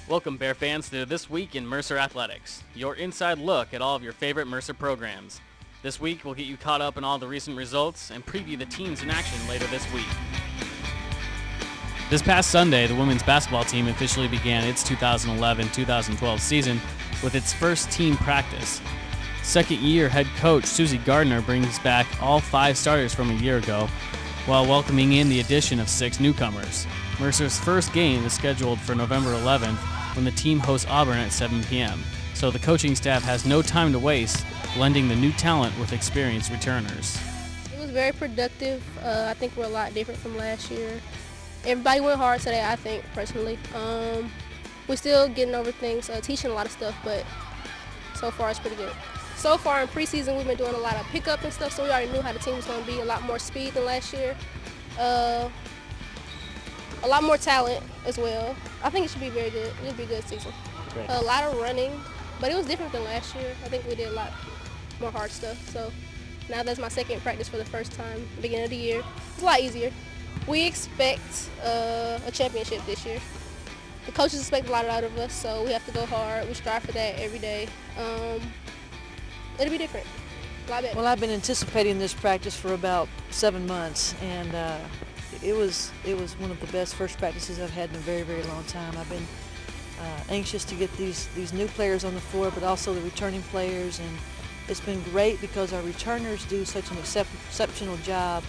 Welcome, Bear fans, to This Week in Mercer Athletics, your inside look at all of your favorite Mercer programs. This week, we'll get you caught up on all the recent results and preview the teams in action later this week. This past Sunday, the women's basketball team officially began its 2011-2012 season with its first team practice. Second-year head coach Susie Gardner brings back all 5 starters from a year ago, while welcoming in the addition of 6 newcomers. Mercer's first game is scheduled for November 11th when the team hosts Auburn at 7 p.m., so the coaching staff has no time to waste, blending the new talent with experienced returners. It was very productive. I think we're a lot different from last year. Everybody went hard today, I think, personally. We're still getting over things, teaching a lot of stuff, but so far it's pretty good. So far in preseason, we've been doing a lot of pickup and stuff, so we already knew how the team was going to be. A lot more speed than last year. A lot more talent as well. I think it should be very good. It'll be a good season. Great. A lot of running, but it was different than last year. I think we did a lot more hard stuff. So now that's my second practice for the first time, beginning of the year. It's a lot easier. We expect a championship this year. The coaches expect a lot out of us, so we have to go hard. We strive for that every day. It'll be different. A lot better. Well, I've been anticipating this practice for about 7 months, and it was one of the best first practices I've had in a very, very long time. I've been anxious to get these new players on the floor, but also the returning players, and it's been great because our returners do such an exceptional job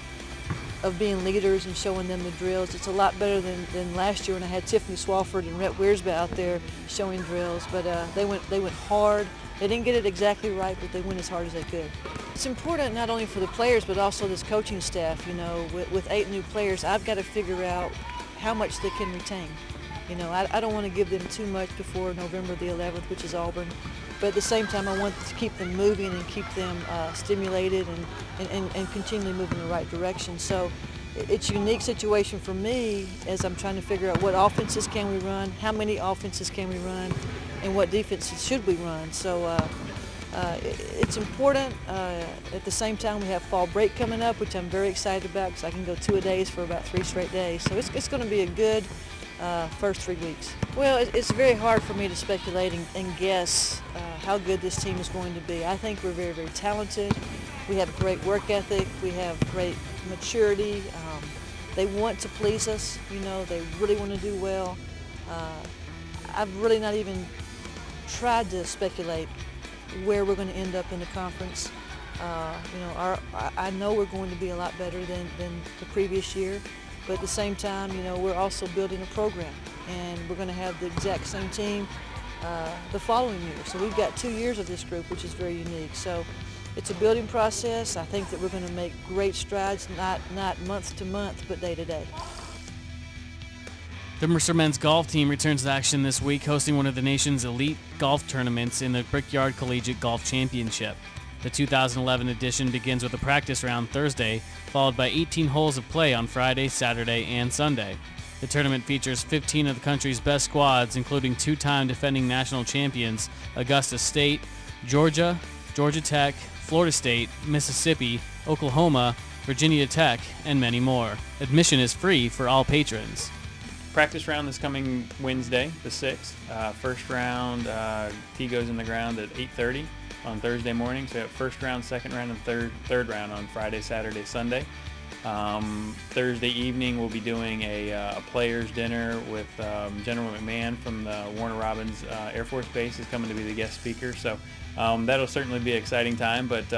of being leaders and showing them the drills. It's a lot better than last year when I had Tiffany Swafford and Rhett Wiersbe out there showing drills, but they went hard. They didn't get it exactly right, but they went as hard as they could. It's important not only for the players, but also this coaching staff. You know, with 8 new players, I've got to figure out how much they can retain. You know, I don't want to give them too much before November the 11th, which is Auburn. But at the same time, I want to keep them moving and keep them stimulated and continually moving in the right direction. So it's a unique situation for me as I'm trying to figure out what offenses can we run, how many offenses can we run, and what defenses should we run. So it's important. At the same time, we have fall break coming up, which I'm very excited about because I can go 2-a-days for about 3 straight days. So it's going to be a good first 3 weeks. Well, it's very hard for me to speculate and guess how good this team is going to be. I think we're very, very talented. We have great work ethic. We have great maturity. They want to please us. You know, they really want to do well. I've really not even tried to speculate where we're going to end up in the conference. You know, I know we're going to be a lot better than the previous year, but at the same time, you know, we're also building a program, and we're going to have the exact same team the following year. So we've got 2 years of this group, which is very unique. So it's a building process. I think that we're going to make great strides, not month to month, but day to day. The Mercer men's golf team returns to action this week, hosting one of the nation's elite golf tournaments in the Brickyard Collegiate Golf Championship. The 2011 edition begins with a practice round Thursday, followed by 18 holes of play on Friday, Saturday, and Sunday. The tournament features 15 of the country's best squads, including 2-time defending national champions Augusta State, Georgia, Georgia Tech, Florida State, Mississippi, Oklahoma, Virginia Tech, and many more. Admission is free for all patrons. Practice round this coming Wednesday, the 6th. First round, tee goes in the ground at 8:30 on Thursday morning. So we have first round, second round, and third round on Friday, Saturday, Sunday. Thursday evening, we'll be doing a players' dinner with General McMahon from the Warner Robins Air Force Base is coming to be the guest speaker. So that'll certainly be an exciting time. But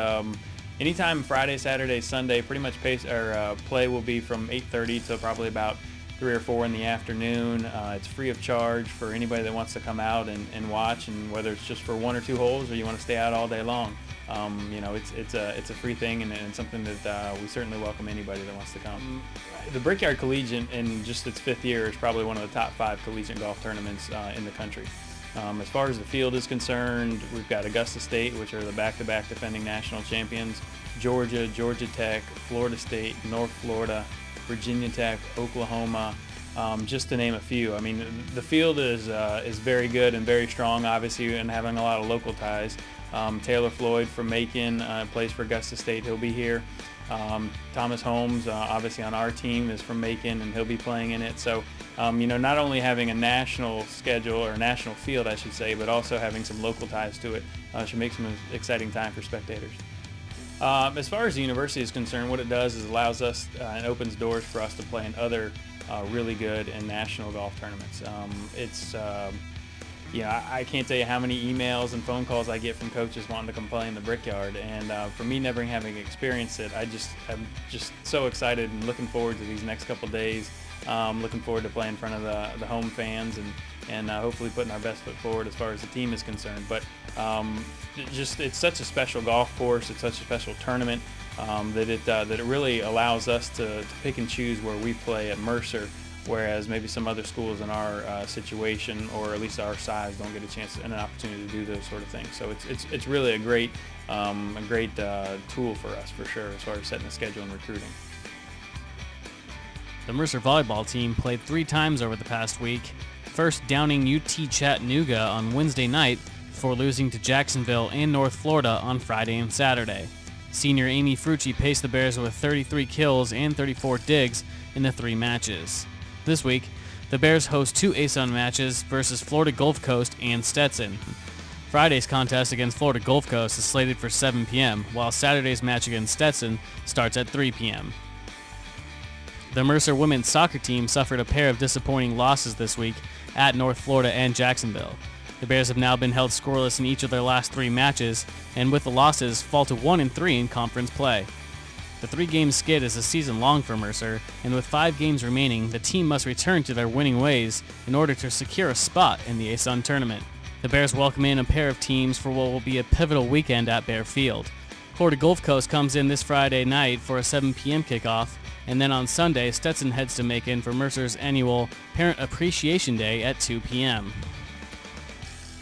anytime Friday, Saturday, Sunday, pretty much play will be from 8:30 to probably about 3 or 4 in the afternoon. It's free of charge for anybody that wants to come out and watch, and whether it's just for 1 or 2 holes or you want to stay out all day long. You know, it's a free thing and something that we certainly welcome anybody that wants to come. The Brickyard Collegiate, in just its 5th year, is probably one of the top 5 collegiate golf tournaments in the country. As far as the field is concerned, we've got Augusta State, which are the back-to-back defending national champions, Georgia, Georgia Tech, Florida State, North Florida, Virginia Tech, Oklahoma, just to name a few. I mean, the field is very good and very strong, obviously, and having a lot of local ties. Taylor Floyd from Macon plays for Augusta State. He'll be here. Thomas Holmes, obviously on our team, is from Macon, and he'll be playing in it. So, not only having a national schedule, or a national field, I should say, but also having some local ties to it should make some exciting time for spectators. As far as the university is concerned, what it does is allows us and opens doors for us to play in other really good and national golf tournaments. I can't tell you how many emails and phone calls I get from coaches wanting to come play in the Brickyard, and for me never having experienced it, I'm just so excited and looking forward to these next couple days. Looking forward to playing in front of the home fans and hopefully putting our best foot forward as far as the team is concerned. But it's such a special golf course, it's such a special tournament that it really allows us to pick and choose where we play at Mercer, whereas maybe some other schools in our situation, or at least our size, don't get a chance and an opportunity to do those sort of things. So it's really a great tool for us, for sure, as far as setting the schedule and recruiting. The Mercer volleyball team played 3 times over the past week, first downing UT Chattanooga on Wednesday night before losing to Jacksonville and North Florida on Friday and Saturday. Senior Amy Frucci paced the Bears with 33 kills and 34 digs in the 3 matches. This week, the Bears host 2 ASUN matches versus Florida Gulf Coast and Stetson. Friday's contest against Florida Gulf Coast is slated for 7 p.m., while Saturday's match against Stetson starts at 3 p.m. The Mercer women's soccer team suffered a pair of disappointing losses this week at North Florida and Jacksonville. The Bears have now been held scoreless in each of their last 3 matches, and with the losses, fall to 1-3 in conference play. The 3-game skid is a season long for Mercer, and with 5 games remaining, the team must return to their winning ways in order to secure a spot in the ASUN tournament. The Bears welcome in a pair of teams for what will be a pivotal weekend at Bear Field. Florida Gulf Coast comes in this Friday night for a 7 p.m. kickoff, and then on Sunday, Stetson heads to Macon for Mercer's annual Parent Appreciation Day at 2 p.m.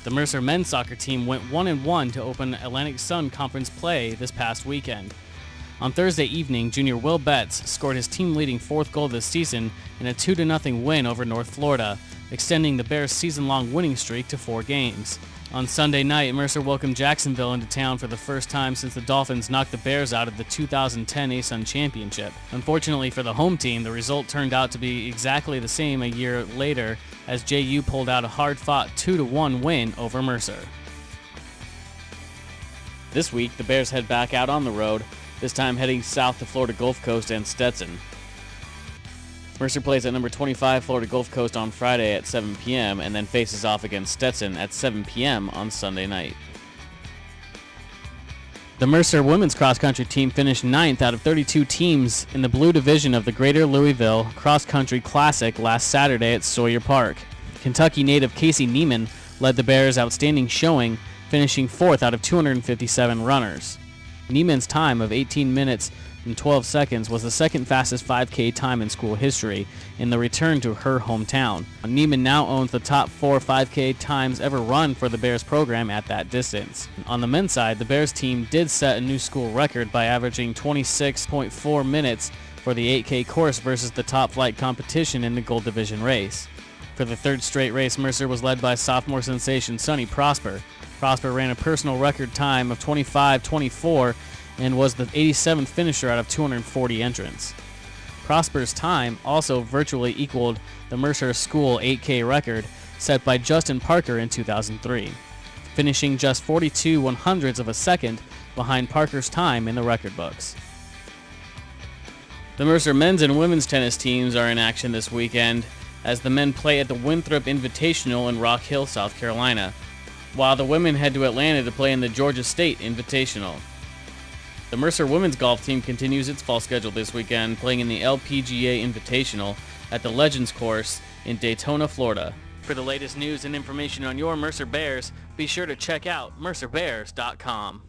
The Mercer men's soccer team went 1-1 to open Atlantic Sun Conference play this past weekend. On Thursday evening, junior Will Betts scored his team-leading 4th goal this season in a 2-0 win over North Florida, extending the Bears' season-long winning streak to 4 games. On Sunday night, Mercer welcomed Jacksonville into town for the first time since the Dolphins knocked the Bears out of the 2010 ASUN Championship. Unfortunately for the home team, the result turned out to be exactly the same a year later, as JU pulled out a hard-fought 2-1 win over Mercer. This week, the Bears head back out on the road, this time heading south to Florida Gulf Coast and Stetson. Mercer plays at number 25 Florida Gulf Coast on Friday at 7 p.m. and then faces off against Stetson at 7 p.m. on Sunday night. The Mercer women's cross-country team finished 9th out of 32 teams in the blue division of the Greater Louisville Cross Country Classic last Saturday at Sawyer Park. Kentucky native Casey Neiman led the Bears' outstanding showing, finishing 4th out of 257 runners. Neiman's time of 18 minutes and 12 seconds was the second fastest 5K time in school history in the return to her hometown. Neiman now owns the top 4 5K times ever run for the Bears program at that distance. On the men's side, the Bears team did set a new school record by averaging 26.4 minutes for the 8K course versus the top flight competition in the Gold Division race. For the 3rd straight race, Mercer was led by sophomore sensation Sonny Prosper. Prosper ran a personal record time of 25:24 and was the 87th finisher out of 240 entrants. Prosper's time also virtually equaled the Mercer School 8K record set by Justin Parker in 2003, finishing just 42/100ths of a second behind Parker's time in the record books. The Mercer men's and women's tennis teams are in action this weekend as the men play at the Winthrop Invitational in Rock Hill, South Carolina, while the women head to Atlanta to play in the Georgia State Invitational. The Mercer women's golf team continues its fall schedule this weekend, playing in the LPGA Invitational at the Legends course in Daytona, Florida. For the latest news and information on your Mercer Bears, be sure to check out mercerbears.com.